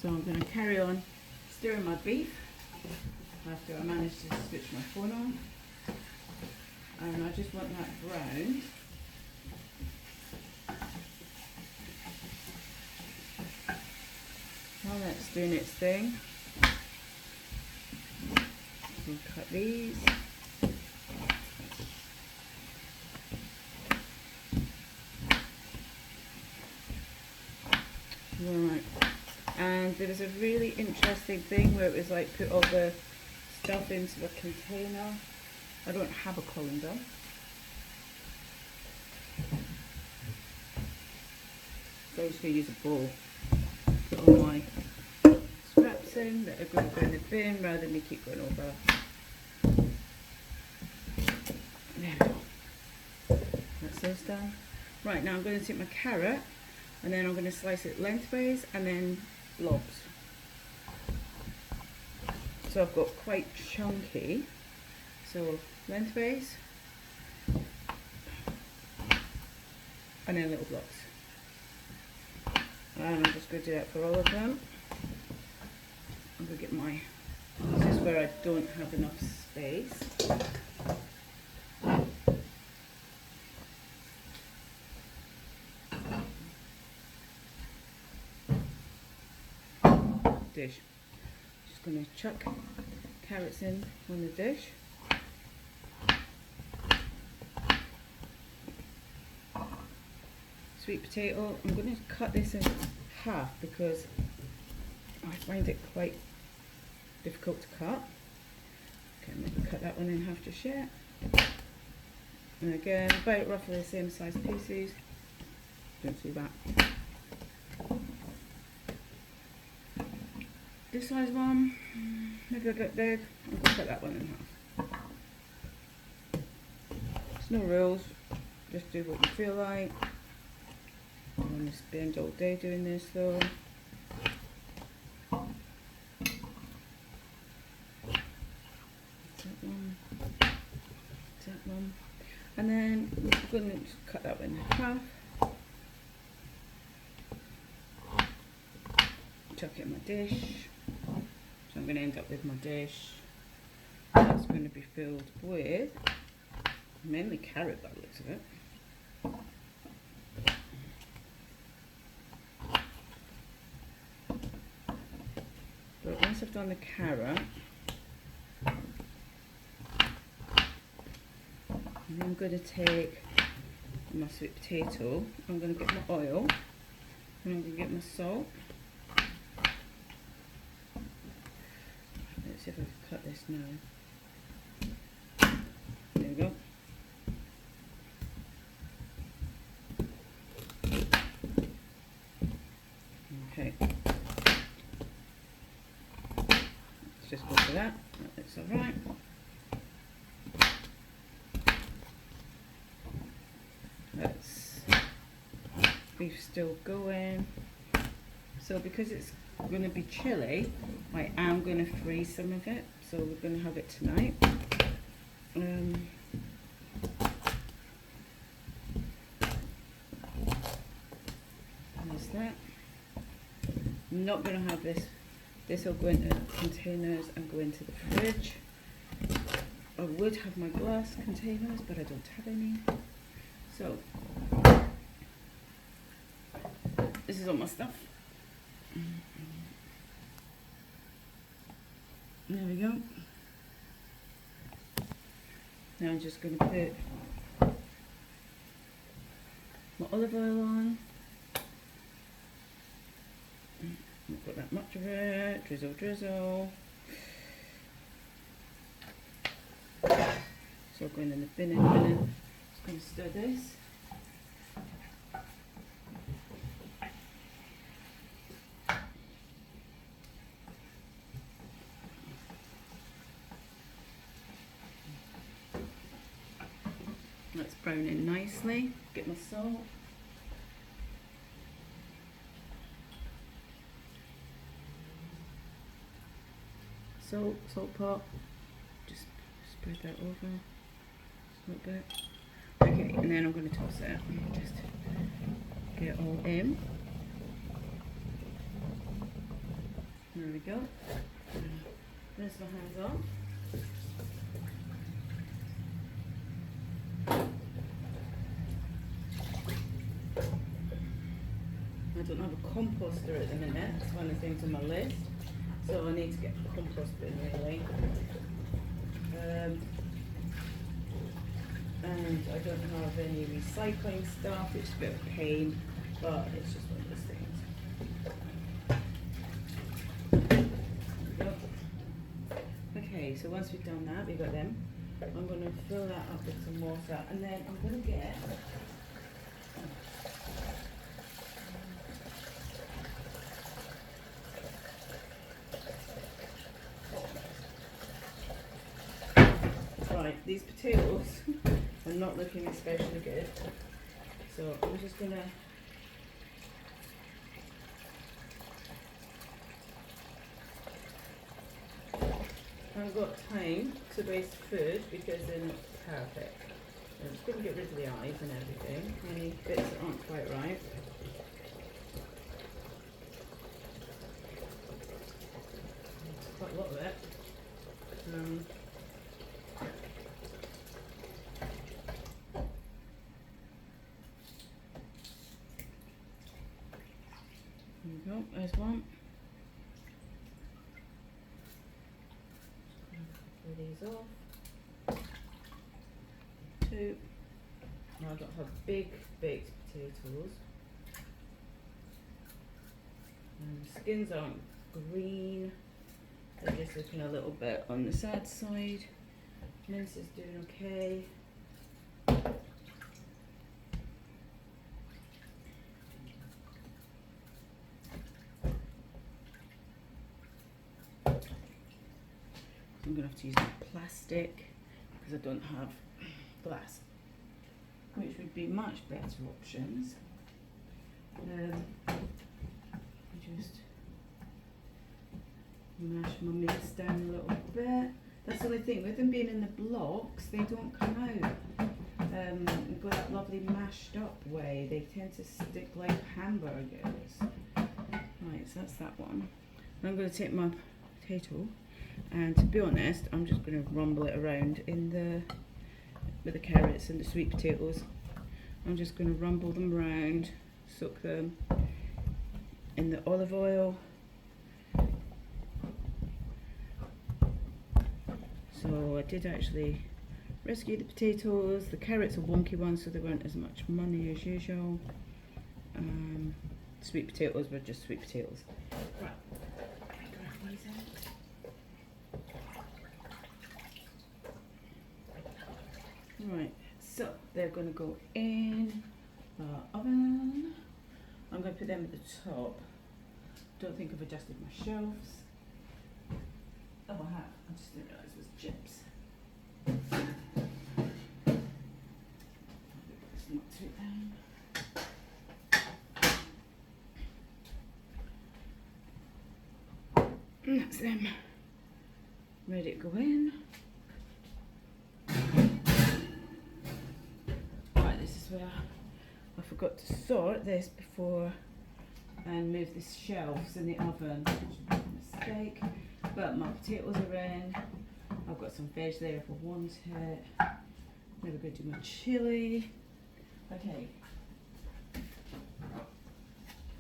So I'm going to carry on stirring my beef after I manage to switch my phone on. And I just want that brown. While that's doing its thing, we'll cut these. Right, and there was a really interesting thing where it was like put all the stuff into a container. I don't have a colander. So I'm just going to use a bowl. Put all my scraps in that are going to go in the bin rather than me keep going over. There we go. That's those done. Right, now I'm going to take my carrot and then I'm going to slice it lengthways and then lobs. So I've got quite chunky. So lengthways and then little blocks. And I'm just going to do that for all of them. I'm going to get my, this is where I don't have enough space. Dish. Just going to chuck carrots in on the dish. Sweet potato, I'm going to cut this in half because I find it quite difficult to cut. Okay, I'm going to cut that one in half just yet. And again, about roughly the same size pieces. Don't see that. This size one, maybe a bit big. I'm going to cut that one in half. There's no rules, just do what you feel like. I don't want to spend all day doing this though. That one. And then I'm going to cut that one in half. Chuck it in my dish. So I'm going to end up with my dish. That's going to be filled with mainly carrot by the looks of it. But once I've done the carrot, I'm going to take my sweet potato, I'm going to get my oil, and I'm going to get my salt. Let's see if I can cut this now. There we go. Okay. Let's just go for that. That's alright. That's beef still going. So because it's going to be chilli, I am going to freeze some of it. So we're going to have it tonight. There's that. I'm not going to have this. This will go into containers and go into the fridge. I would have my glass containers, but I don't have any. So this is all my stuff. There we go. Now I'm just going to put my olive oil on. Not got that much of it. Drizzle, drizzle. So going in the bin in a minute. Just going to stir this. That's browning nicely. Get my salt. Salt pot. Just spread that over a little bit. Okay, and then I'm going to toss it. Just get it all in. we go. Rinse my hands off. I don't have a composter at the minute, it's one of the things on my list, so I need to get a compost bin really. And I don't have any recycling stuff, it's a bit of a pain, but it's just one of those things. There we go. Okay, so once we've done that, we've got them. I'm going to fill that up with some water, and then I'm going to get right, these potatoes are not looking especially good, so I'm just going to I haven't got time to waste food because they're not perfect. I'm just going to get rid of the eyes and everything, any bits that aren't quite right. Quite a lot of it. There we go, there's one. Pull these off. Two. Now I don't have big baked potatoes. Skins aren't green. They're just looking a little bit on the sad side. Mince is doing okay. I'm going to have to use plastic because I don't have glass, which would be much better options. Just mash my mince down a little bit. That's the only thing, with them being in the blocks, they don't come out and go that lovely mashed up way. They tend to stick like hamburgers. Right, so that's that one. I'm going to take my potato, and to be honest, I'm just going to rumble it around with the carrots and the sweet potatoes. I'm just going to rumble them around, soak them in the olive oil. So I did actually rescue the potatoes. The carrots are wonky ones, so they weren't as much money as usual. Sweet potatoes were just sweet potatoes. Right. Right, so they're going to go in the oven. I'm going to put them at the top. Don't think I've adjusted my shelves. Oh, I have. I just didn't realise it was chips. It's not too down. And that's them. Ready to go in. Where I forgot to sort this before and move the shelves in the oven, which is a mistake, but my potatoes are in. I've got some veg there if I want it. Never going to do my chilli. Okay,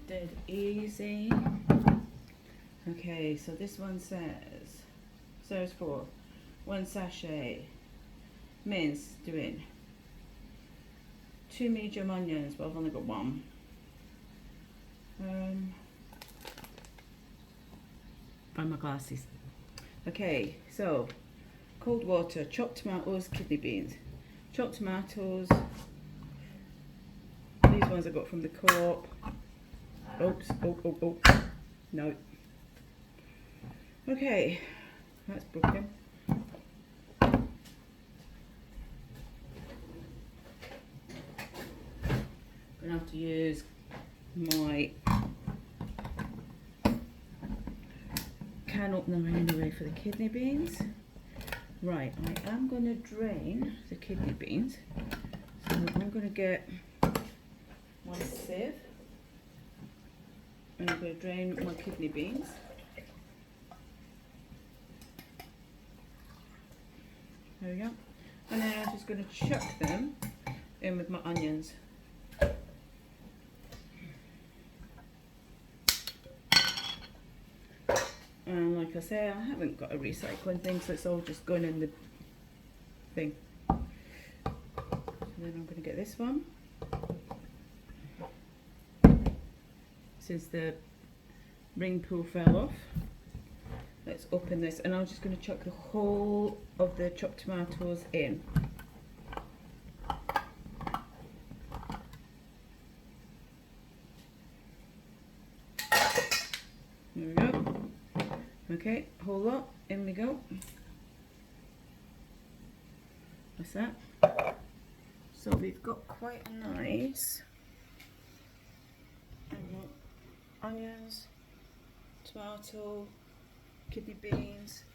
dead easy. Okay, so this one serves for 1 sachet mince, doing 2 medium onions, but I've only got 1. Find my glasses. Okay, so cold water, chopped tomatoes, kidney beans. Chopped tomatoes, these ones I got from the co-op. Oops, oh, no. Okay, that's broken. I'm going to have to use my can opener anyway for the kidney beans. Right, I am going to drain the kidney beans. So I'm going to get one sieve and I'm going to drain my kidney beans. There we go. And then I'm just going to chuck them in with my onions. And like I say, I haven't got a recycling thing, so it's all just going in the thing. So then I'm going to get this one. Since the ring pull fell off, let's open this, and I'm just going to chuck the whole of the chopped tomatoes in. There we go. Okay, whole lot, in we go. That's that. So we've got quite a nice onions, tomato, kidney beans,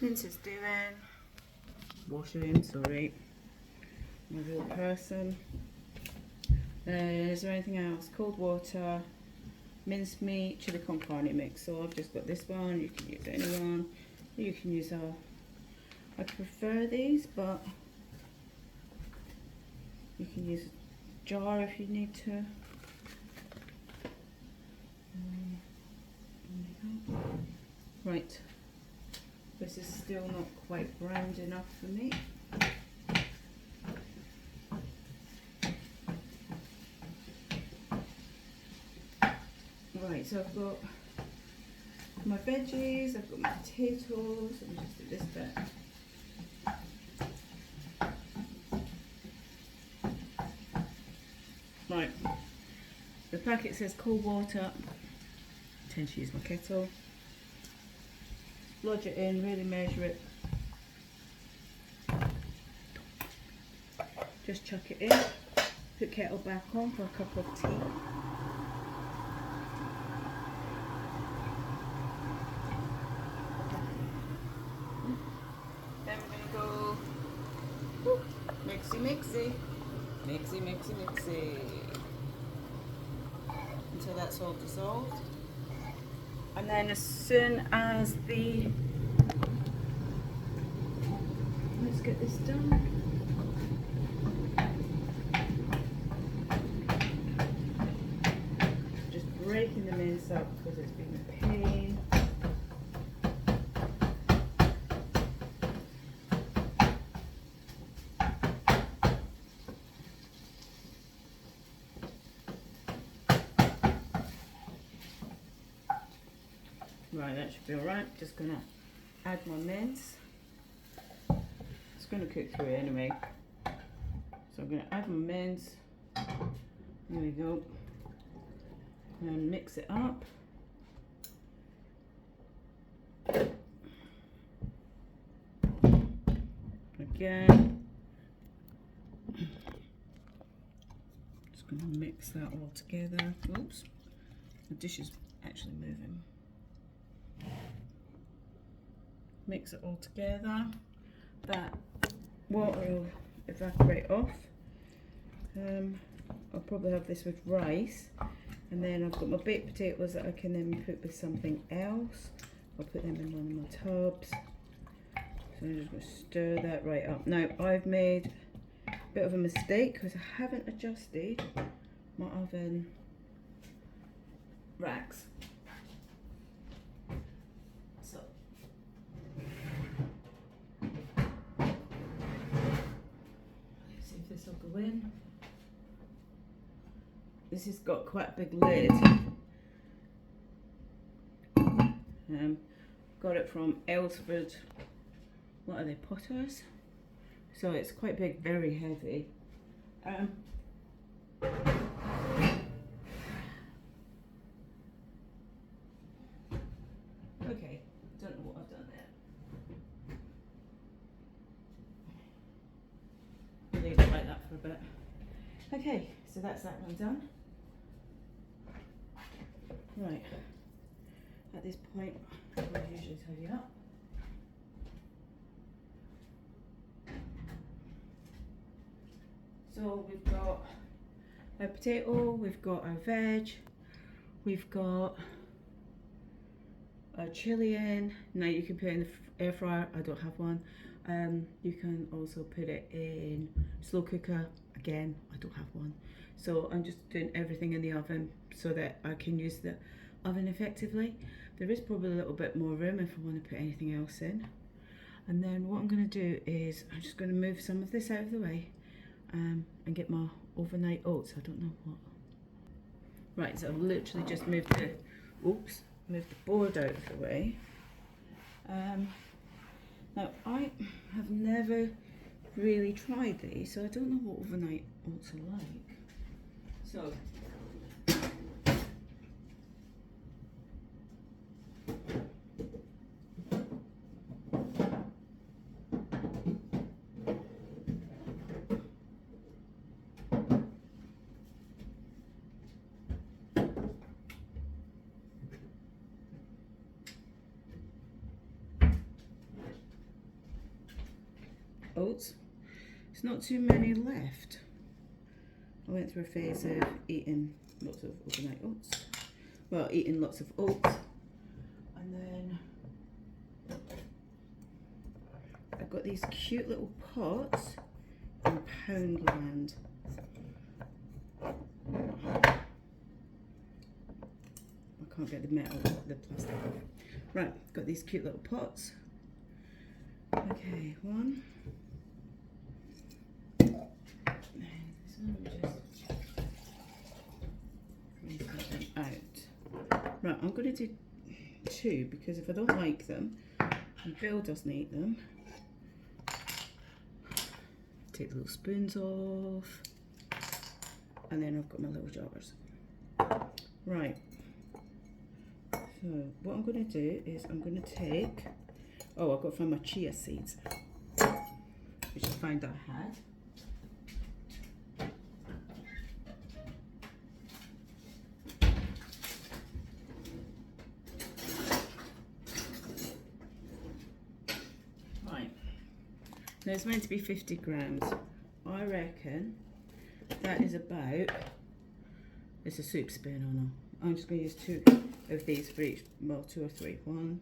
mince is doing, washing, sorry, I'm a real person. Is there anything else? Cold water, minced meat, chili con carne mix. So I've just got this one. You can use any one. You can use I prefer these, but you can use a jar if you need to. Right, this is still not quite browned enough for me. Right, so I've got my veggies, I've got my potatoes, let me just do this bit. Right, the packet says cold water, I tend to use my kettle. Lodge it in, really measure it. Just chuck it in, put kettle back on for a cup of tea. Then we're going to go mixy, until that's all dissolved. And then as soon as let's get this done. Just breaking the mince up because it's been a pain. Right, that should be alright. Just gonna add my mince. It's gonna cook through it anyway. So I'm gonna add my mince. There we go. And mix it up. Again. Just gonna mix that all together. Oops. The dish is actually moving. Mix it all together. That water will evaporate off. I'll probably have this with rice, and then I've got my baked potatoes that I can then put with something else. I'll put them in one of my tubs. So I'm just going to stir that right up. Now I've made a bit of a mistake because I haven't adjusted my oven racks. This will go in. This has got quite a big lid. Got it from Elsford. What are they, Potters? So it's quite big, very heavy. Okay, don't know what I've done there. Leave it like that for a bit. Okay, so that's that one done. Right, at this point, I usually tidy up. So we've got a potato, we've got our veg, we've got a chilli in. Now you can put it in the air fryer, I don't have one. You can also put it in slow cooker. Again, I don't have one, so I'm just doing everything in the oven so that I can use the oven effectively. There is probably a little bit more room if I want to put anything else in. And then what I'm going to do is I'm just going to move some of this out of the way and get my overnight oats. I don't know what. Right, so I've literally just moved the board out of the way. Now I have never really tried these, so I don't know what overnight oats are like. So oats, it's not too many left. I went through a phase of eating lots of overnight oats. Well, eating lots of oats, and then I've got these cute little pots in Poundland. I can't get the metal, the plastic off. Right, got these cute little pots. Okay, one. And this one we just bring them out. Right, I'm going to do two because if I don't like them and Bill doesn't eat them, take the little spoons off, and then I've got my little jars. Right, so what I'm going to do is I'm going to take, I've got to find my chia seeds, which I found I had. Right, now it's meant to be 50 grams. I reckon that is about, it's a soup spoon or no. I'm just going to use 2 of these for each, well 2 or 3. One,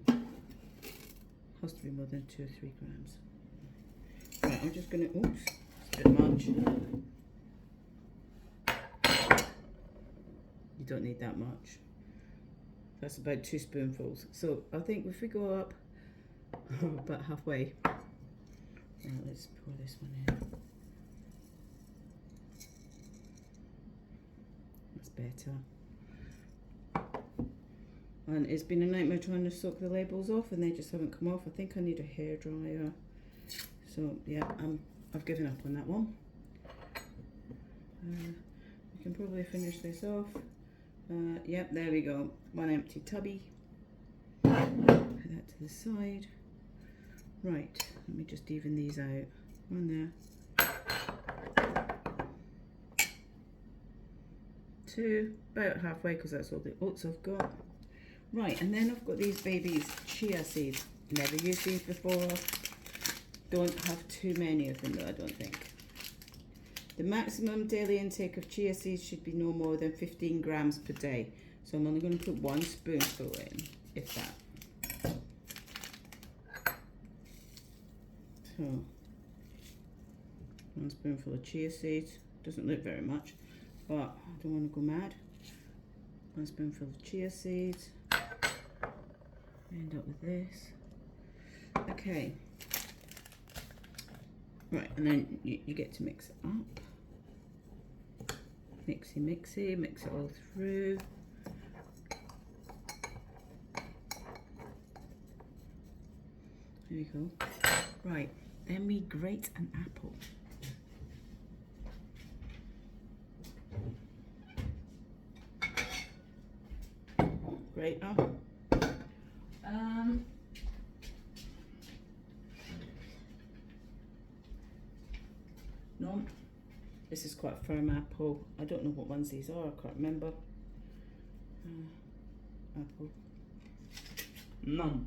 has to be more than 2 or 3 grams. Right, I'm just going to, oops, it's a bit much. You don't need that much. That's about 2 spoonfuls. So I think if we go up about halfway, right, let's pour this one in. That's better. And it's been a nightmare trying to soak the labels off and they just haven't come off. I think I need a hairdryer. So yeah, I've given up on that one. We can probably finish this off. Yep, there we go. One empty tubby. Put that to the side. Right, let me just even these out. One there. 2, about halfway because that's all the oats I've got. Right, and then I've got these babies chia seeds. Never used these before. Don't have too many of them though, I don't think. The maximum daily intake of chia seeds should be no more than 15 grams per day. So I'm only going to put 1 spoonful in, if that. So, 1 spoonful of chia seeds. Doesn't look very much, but I don't want to go mad. 1 spoonful of chia seeds. End up with this. Okay. Right, and then you get to mix it up. Mixy, mixy, mix it all through. There we go. Right, then we grate an apple. Grate up. No, this is quite a firm apple. I don't know what ones these are, I can't remember. Apple. None.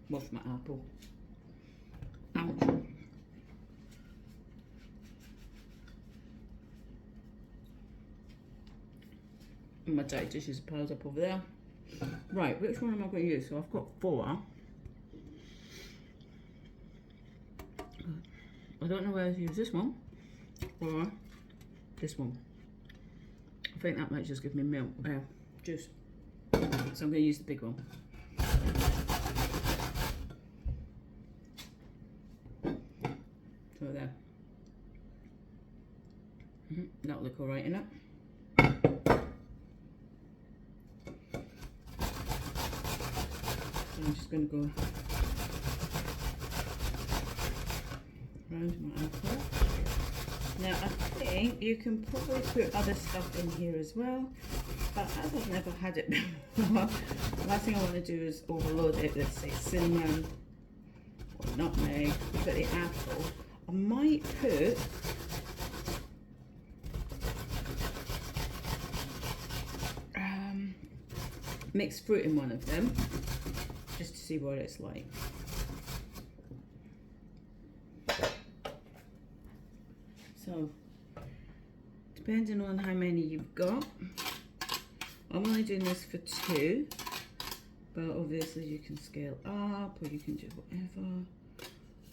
Wash my apple. Ouch. And my dirty dishes are piled up over there. Right, which one am I going to use? So I've got 4. I don't know whether to use this one or this one. I think that might just give me milk, juice. So I'm going to use the big one. So there. That'll look alright, innit? So I'm just going to go around my apple. Now I think you can probably put other stuff in here as well, but as I've never had it before, the last thing I want to do is overload it with, say, cinnamon or nutmeg. We've got the apple. I might put mixed fruit in one of them, just to see what it's like. So, depending on how many you've got, I'm only doing this for 2, but obviously you can scale up or you can do whatever.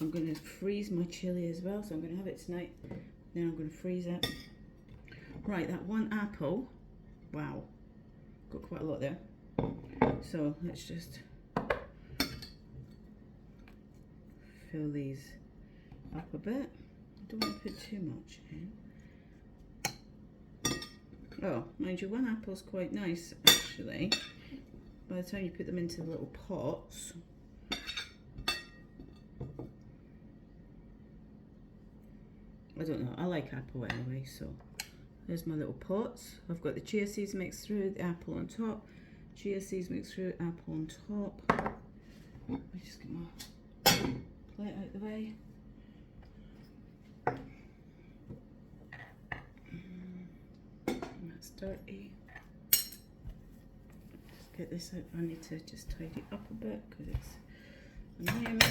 I'm going to freeze my chili as well, so I'm going to have it tonight, then I'm going to freeze it. Right, that one apple, wow, got quite a lot there. So let's just fill these up a bit. I don't want to put too much in. Oh, mind you, one apple's quite nice actually. By the time you put them into the little pots, I don't know, I like apple anyway, so there's my little pots. I've got the chia seeds mixed through, the apple on top, chia seeds mixed through, apple on top. I'm just get my plate out the way. That's dirty. Just get this out. I need to just tidy it up a bit because it's annoying me.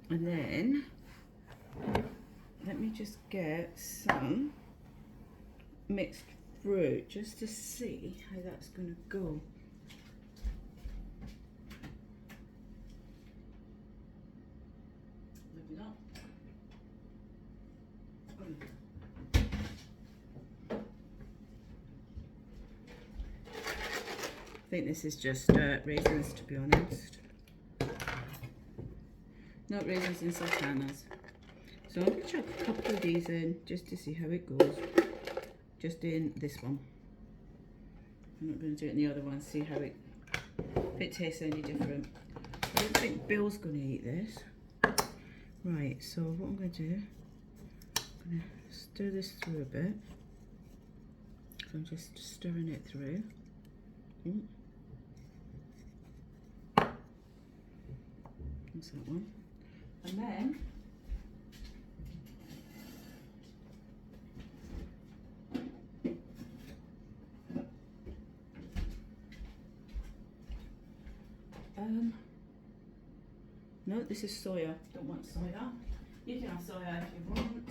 And then let me just get some mixed fruit just to see how that's going to go. Maybe not. I think this is just raisins, to be honest. Not raisins and sultanas. So I'm going to chuck a couple of these in just to see how it goes. Just in this one. I'm not going to do it in the other one, see how it, if it tastes any different. I don't think Bill's going to eat this. Right, so what I'm going to do, I'm going to stir this through a bit. So I'm just stirring it through. That's that one. And then no, this is soya. Don't want soya. You can have soya if you want.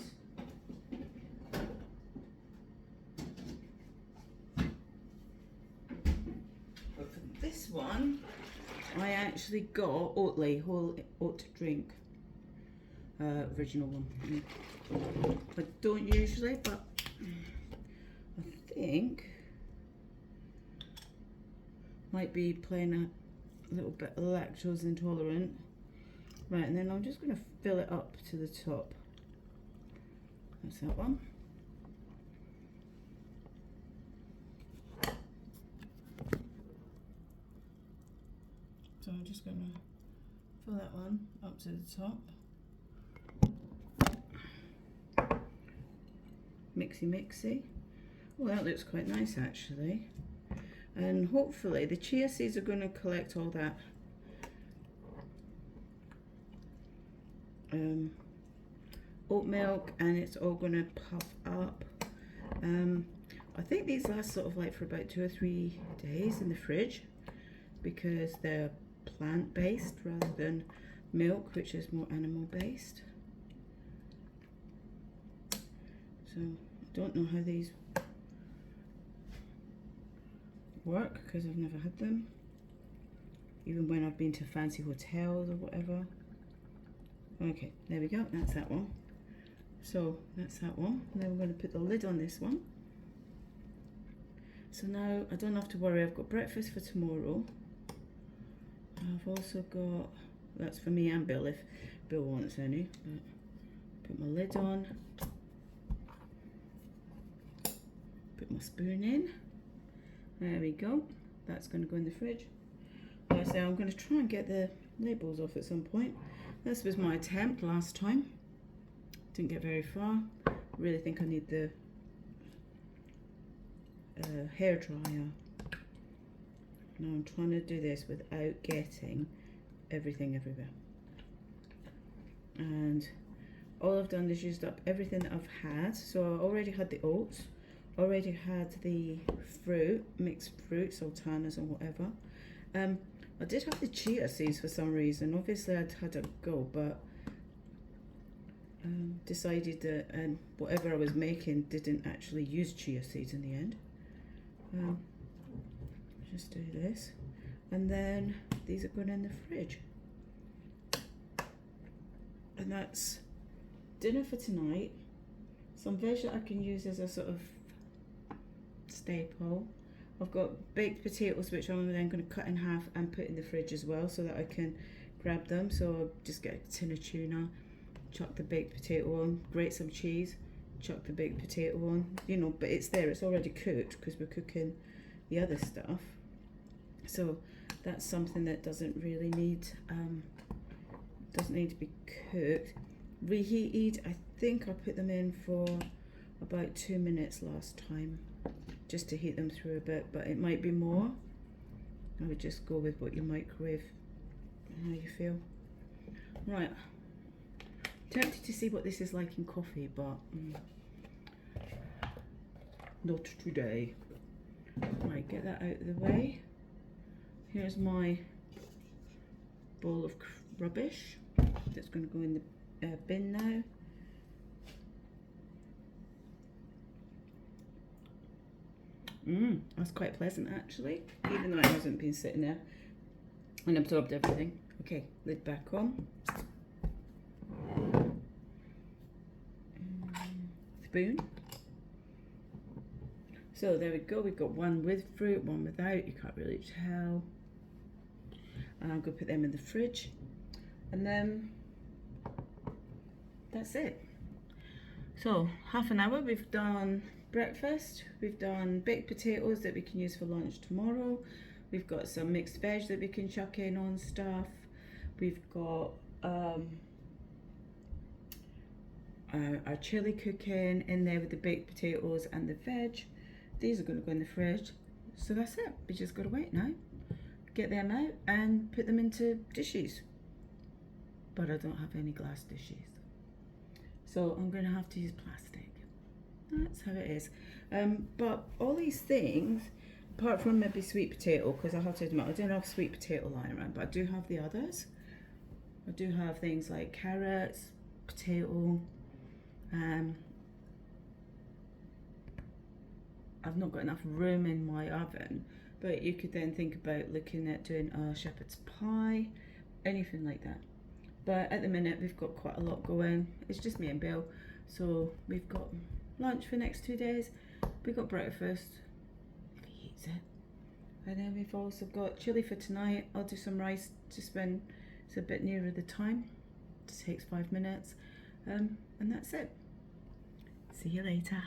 But for this one, I actually got Oatly, whole oat drink. Original one. I don't usually, but I think might be playing a little bit lactose intolerant. Right, and then I'm just going to fill it up to the top. That's that one. So I'm just going to fill that one up to the top. Mixy mixy. Well, that looks quite nice actually. And hopefully the chia seeds are going to collect all that oat milk, and it's all going to puff up. I think these last sort of like for about 2 or 3 days in the fridge because they're plant-based rather than milk, which is more animal-based. So I don't know how these work because I've never had them, even when I've been to fancy hotels or whatever. Okay, there we go, that's that one. So that's that one. Now we're going to put the lid on this one. So now I don't have to worry, I've got breakfast for tomorrow. I've also got, that's for me and Bill if Bill wants any. But put my lid on. Put my spoon in. There we go. That's going to go in the fridge. Like I say, I'm going to try and get the labels off at some point. This was my attempt last time. Didn't get very far. Really think I need the hair dryer. Now I'm trying to do this without getting everything everywhere. And all I've done is used up everything that I've had. So I already had the oats, already had the fruit, mixed fruit, sultanas or whatever. I did have the chia seeds for some reason. Obviously I'd had a go, but decided that whatever I was making didn't actually use chia seeds in the end. Just do this, and then these are going in the fridge, and that's dinner for tonight. Some veg that I can use as a sort of staple. I've got baked potatoes which I'm then going to cut in half and put in the fridge as well so that I can grab them. So I'll just get a tin of tuna, chuck the baked potato on, grate some cheese, chuck the baked potato on, you know, but it's there, it's already cooked because we're cooking the other stuff. So that's something that doesn't really need to be cooked. Reheated, I think I put them in for about 2 minutes last time, just to heat them through a bit, but it might be more. I would just go with what your microwave and how you feel. Right, tempted to see what this is like in coffee, but not today. Right, get that out of the way. Here's my bowl of rubbish that's going to go in the bin now. That's quite pleasant actually, even though it hasn't been sitting there and absorbed everything. Okay, lid back on. Spoon. So there we go, we've got one with fruit, one without, you can't really tell. And I'm going to put them in the fridge. And then that's it. So half an hour, we've done breakfast, we've done baked potatoes that we can use for lunch tomorrow, we've got some mixed veg that we can chuck in on stuff, we've got our chilli cooking in there with the baked potatoes and the veg. These are going to go in the fridge. So that's it, we just got to wait now, get them out and put them into dishes. But I don't have any glass dishes, so I'm going to have to use plastic. That's how it is. But all these things, apart from maybe sweet potato, because I have to admit I don't have sweet potato lying around, but I do have the others. I do have things like carrots, potato. I've not got enough room in my oven, but you could then think about looking at doing a shepherd's pie, anything like that. But at the minute we've got quite a lot going. It's just me and Bill, so we've got lunch for next 2 days, we've got breakfast if he eats it, and then we've also got chili for tonight. I'll do some rice just when it's a bit nearer the time. It takes 5 minutes, and that's it. See you later.